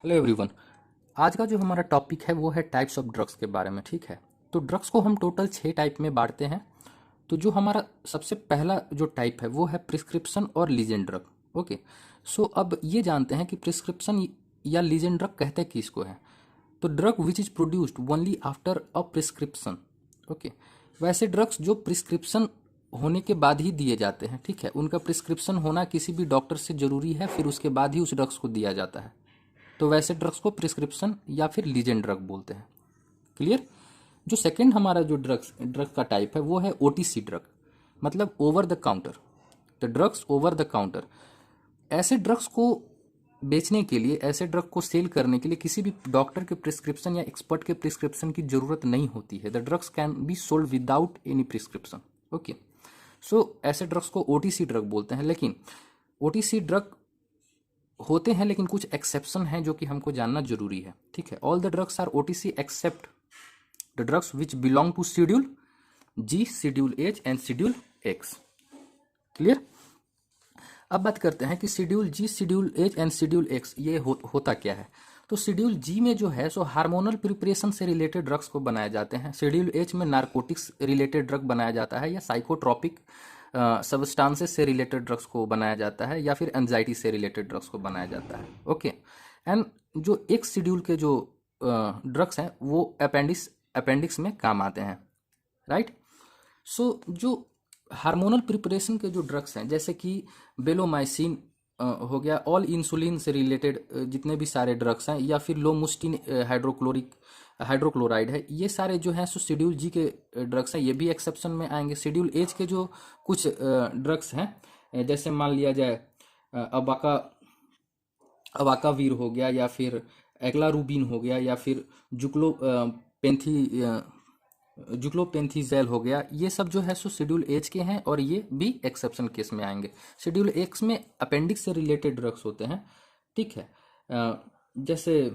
Hello everyone. आज का जो हमारा टॉपिक है वो है टाइप्स ऑफ ड्रग्स के बारे में। ठीक है, तो ड्रग्स को हम टोटल 6 टाइप में बांटते हैं। तो जो हमारा सबसे पहला जो टाइप है वो है प्रिस्क्रिप्शन और लीजेंड ड्रग। ओके, सो अब ये जानते हैं कि प्रिस्क्रिप्शन या लीजेंड ड्रग कहते किसको है। तो drug which is produced only after a prescription. Okay, वैसे ड्रग्स जो प्रिस्क्रिप्शन होने के बाद ही दिए जाते हैं। ठीक है, उनका प्रिस्क्रिप्शन होना किसी भी डॉक्टर से जरूरी है, फिर उसके बाद ही उस ड्रग्स को दिया जाता है। तो वैसे ड्रग्स को प्रिस्क्रिप्शन या फिर लीजेंड ड्रग बोलते हैं। क्लियर। जो सेकंड हमारा जो ड्रग का टाइप है वो है ओटीसी ड्रग, मतलब over the counter. The drugs over the counter. ऐसे ड्रग्स को बेचने के लिए, ऐसे ड्रग को सेल करने के लिए किसी भी डॉक्टर के प्रिस्क्रिप्शन या एक्सपर्ट के प्रिस्क्रिप्शन की जरूरत नहीं होती है। The drugs can be sold without any prescription. Okay, so ऐसे ड्रग्स को ओटीसी ड्रग बोलते हैं। लेकिन ओटीसी ड्रग होते हैं, लेकिन कुछ एक्सेप्शन हैं जो कि हमको जानना जरूरी है। ठीक है, all the drugs are OTC except the drugs which belong to schedule G, schedule H and schedule X. Clear. अब बात करते हैं कि schedule G, schedule H and schedule X ये होता क्या है। तो शेड्यूल जी में जो है सो हार्मोनल प्रिपरेशन से रिलेटेड ड्रग्स को बनाए जाते हैं। शेड्यूल एच में नारकोटिक्स रिलेटेड ड्रग बनाया जाता है, या साइकोट्रॉपिक सबस्टांसेस से रिलेटेड ड्रग्स को बनाया जाता है, या फिर एंजाइटी से रिलेटेड ड्रग्स को बनाया जाता है। ओके, एंड जो एक शेड्यूल के जो ड्रग्स हैं वो अपेंडिक्स में काम आते हैं। राइट। सो जो हार्मोनल प्रिपरेशन के जो ड्रग्स हैं, जैसे कि बेलोमाइसिन हो गया, ऑल इंसुलिन से रिलेटेड जितने भी सारे ड्रग्स हैं, या फिर लोमुस्टिन हाइड्रोक्लोराइड है, ये सारे जो हैं सो शेड्यूल जी के ड्रग्स हैं, ये भी एक्सेप्शन में आएंगे। शेड्यूल एच के जो कुछ ड्रग्स हैं, जैसे मान लिया जाए अबाका अबाकावीर हो गया, या फिर एग्लारूबिन हो गया, या फिर जुक्लोपेंथीजैल हो गया, ये सब जो है सो शेड्यूल एच के हैं, और ये भी एक्सेप्शन केस में आएंगे। शेड्यूल एक्स में अपेंडिक्स से रिलेटेड ड्रग्स होते हैं। ठीक है, जैसे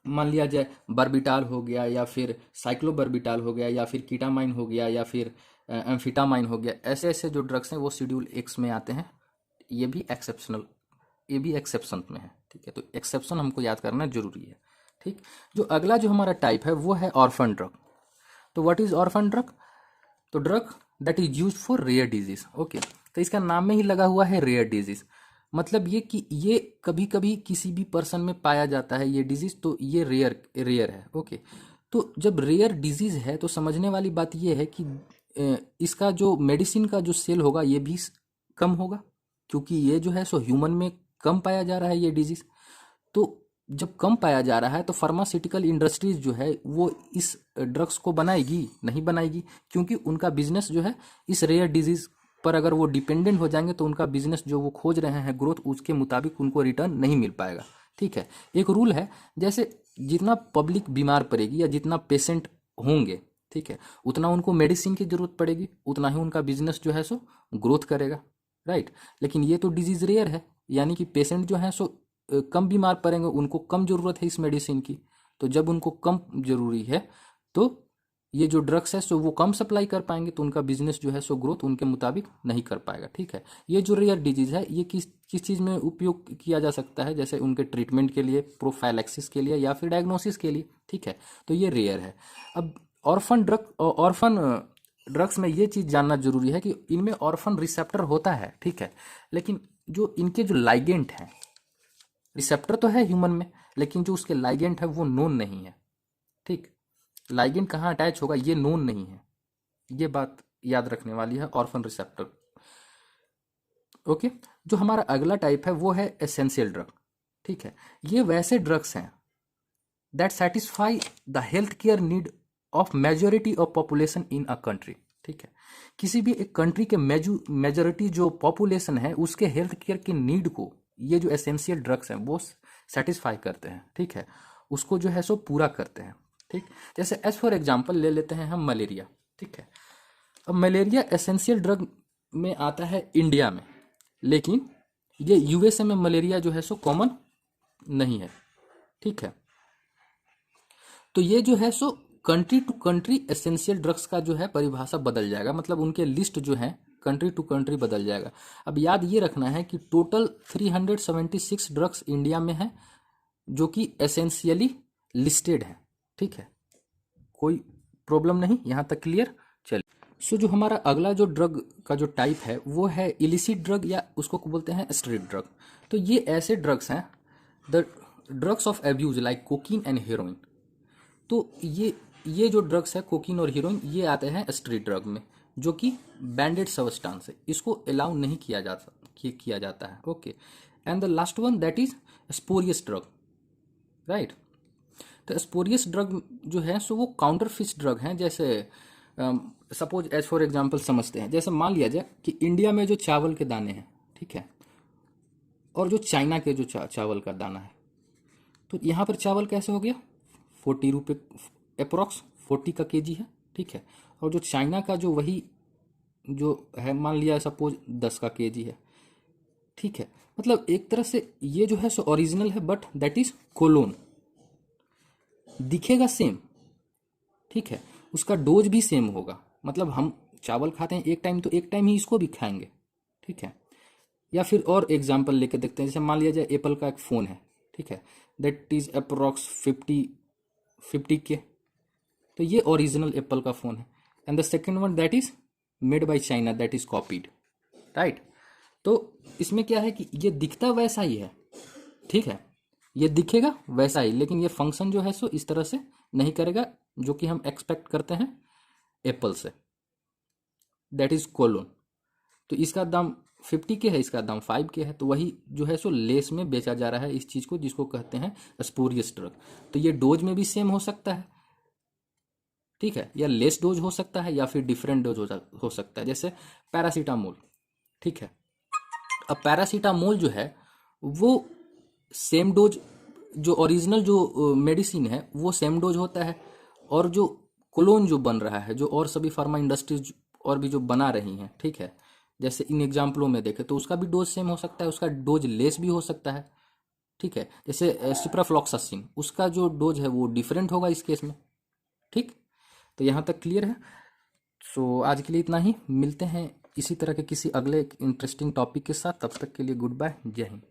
मान लिया जाए बर्बिटाल हो गया, या फिर साइक्लोबर्बिटाल हो गया, या फिर कीटामाइन हो गया, या फिर एम्फिटामाइन हो गया। ऐसे ऐसे जो ड्रग्स हैं वो शेड्यूल एक्स में आते हैं। ये भी एक्सेप्शन में है। ठीक है, तो एक्सेप्शन हमको याद करना जरूरी है। ठीक। जो अगला जो हमारा टाइप है वो है ऑर्फन ड्रग। तो व्हाट इज ऑर्फन ड्रग। तो drug that is used for rare disease. Okay, तो इसका नाम में ही लगा हुआ है रेयर डिजीज, मतलब ये कि ये कभी कभी किसी भी पर्सन में पाया जाता है ये डिजीज, तो ये रेयर है। ओके, तो जब रेयर डिजीज है तो समझने वाली बात ये है कि इसका जो मेडिसिन का जो सेल होगा ये भी कम होगा, क्योंकि ये जो है सो ह्यूमन में कम पाया जा रहा है ये डिजीज। तो जब कम पाया जा रहा है तो फार्मास्यूटिकल इंडस्ट्रीज जो है वो इस ड्रग्स को बनाएगी नहीं बनाएगी, क्योंकि उनका बिजनेस जो है इस रेयर डिजीज पर अगर वो डिपेंडेंट हो जाएंगे तो उनका बिजनेस जो वो खोज रहे हैं ग्रोथ, उसके मुताबिक उनको रिटर्न नहीं मिल पाएगा। ठीक है, एक रूल है, जैसे जितना पब्लिक बीमार पड़ेगी या जितना पेशेंट होंगे, ठीक है, उतना उनको मेडिसिन की जरूरत पड़ेगी, उतना ही उनका बिजनेस जो है सो ग्रोथ करेगा। राइट। लेकिन ये तो डिजीज रेयर है, यानी कि पेशेंट जो है सो कम बीमार पड़ेंगे, उनको कम जरूरत है इस मेडिसिन की। तो जब उनको कम जरूरी है तो ये जो ड्रग्स है सो वो कम सप्लाई कर पाएंगे, तो उनका बिजनेस जो है सो ग्रोथ उनके मुताबिक नहीं कर पाएगा। ठीक है, ये जो रेयर डिजीज है ये किस किस चीज़ में उपयोग किया जा सकता है, जैसे उनके ट्रीटमेंट के लिए, प्रोफाइलैक्सिस के लिए, या फिर डायग्नोसिस के लिए। ठीक है, तो ये रेयर है। अब ऑर्फन ड्रग्स में ये चीज़ जानना जरूरी है कि इनमें ऑर्फन रिसेप्टर होता है। ठीक है, लेकिन जो इनके जो लाइगेंट हैं, रिसेप्टर तो है ह्यूमन में, लेकिन जो उसके लाइगेंट है वो नोन नहीं है। ठीक, लाइगेंट कहाँ अटैच होगा ये नोन नहीं है, ये बात याद रखने वाली है ऑर्फन रिसेप्टर। ओके, जो हमारा अगला टाइप है वो है एसेंशियल ड्रग। ठीक है, ये वैसे ड्रग्स हैं that satisfy the health care need of majority of population in a country. ठीक है, किसी भी एक कंट्री के मेजोरिटी जो पॉपुलेशन है उसके हेल्थ केयर के नीड को ये जो एसेंशियल ड्रग्स हैं वो सेटिस्फाई करते हैं। ठीक है, उसको जो है सो पूरा करते हैं। ठीक, जैसे एज फॉर एग्जांपल ले लेते हैं हम मलेरिया। ठीक है, अब मलेरिया एसेंशियल ड्रग में आता है इंडिया में, लेकिन ये यूएसए में मलेरिया जो है सो कॉमन नहीं है। ठीक है, तो ये जो है सो country to country essential drugs का जो है परिभाषा बदल जाएगा, मतलब उनके लिस्ट जो है कंट्री टू कंट्री बदल जाएगा। अब याद ये रखना है कि टोटल 376 ड्रग्स इंडिया में है, जो कि एसेंशियली लिस्टेड है। ठीक है, कोई प्रॉब्लम नहीं, यहाँ तक क्लियर। चलिए, सो जो हमारा अगला जो ड्रग का जो टाइप है वो है इलिसिट ड्रग, या उसको बोलते हैं स्ट्रीट ड्रग। तो ये ऐसे ड्रग्स हैं, the drugs of abuse like cocaine and heroin. तो ये जो ड्रग्स है कोकीन और हीरोइन, ये आते हैं स्ट्रीट ड्रग में, जो कि बैंडेड सब्सटेंस है, इसको अलाउ नहीं किया जाता है। Okay, and the last one that is spurious drug, right. तो स्पोरियस ड्रग जो है सो वो काउंटरफिट ड्रग हैं। जैसे सपोज एज फॉर एग्जांपल समझते हैं, जैसे मान लिया जाए कि इंडिया में जो चावल के दाने हैं, ठीक है, और जो चाइना के जो चावल का दाना है, तो यहाँ पर चावल कैसे हो गया 40 रुपये अप्रोक्स, 40 का केजी है, ठीक है। और जो चाइना का जो वही जो है मान लिया सपोज 10 का केजी है, ठीक है। मतलब एक तरह से ये जो है सो ओरिजिनल है, बट दैट इज कोलोन, दिखेगा सेम, ठीक है, उसका डोज भी सेम होगा। मतलब हम चावल खाते हैं एक टाइम, तो एक टाइम ही इसको भी खाएंगे, ठीक है। या फिर और एग्जांपल लेके देखते हैं, जैसे मान लिया जाए एप्पल का एक फ़ोन है, ठीक है, दैट इज अप्रोक्स 50 के, तो ये ओरिजिनल एप्पल का फ़ोन है। And the second one that is made by China, that is copied, right. तो इसमें क्या है कि ये दिखता वैसा ही है, ठीक है, ये दिखेगा वैसा ही, लेकिन ये फंक्शन जो है सो इस तरह से नहीं करेगा जो कि हम एक्सपेक्ट करते हैं एप्पल से, दैट इज कोलोन। तो इसका दाम 50 के है, इसका दाम 5 के है, तो वही जो है सो लेस में बेचा जा रहा है इस चीज़ को, जिसको कहते हैं स्पूरियस ड्रग। तो ये डोज में भी सेम हो सकता है, ठीक है, या लेस डोज हो सकता है, या फिर डिफरेंट डोज हो सकता है। जैसे पैरासीटामोल, ठीक है, अब पैरासीटामोल जो है वो सेम डोज, जो ओरिजिनल जो मेडिसिन है वो सेम डोज होता है, और जो क्लोन जो बन रहा है, जो और सभी फार्मा इंडस्ट्रीज और भी जो बना रही हैं, ठीक है, जैसे इन एग्जाम्पलों में देखें तो उसका भी डोज सेम हो सकता है, उसका डोज लेस भी हो सकता है, ठीक है। जैसे सिप्राफ्लॉक्सासिन, उसका जो डोज है वो डिफरेंट होगा इस केस में, ठीक। तो यहाँ तक क्लियर है। सो आज के लिए इतना ही, मिलते हैं इसी तरह के किसी अगले इंटरेस्टिंग टॉपिक के साथ, तब तक के लिए गुड बाय, जय हिंद।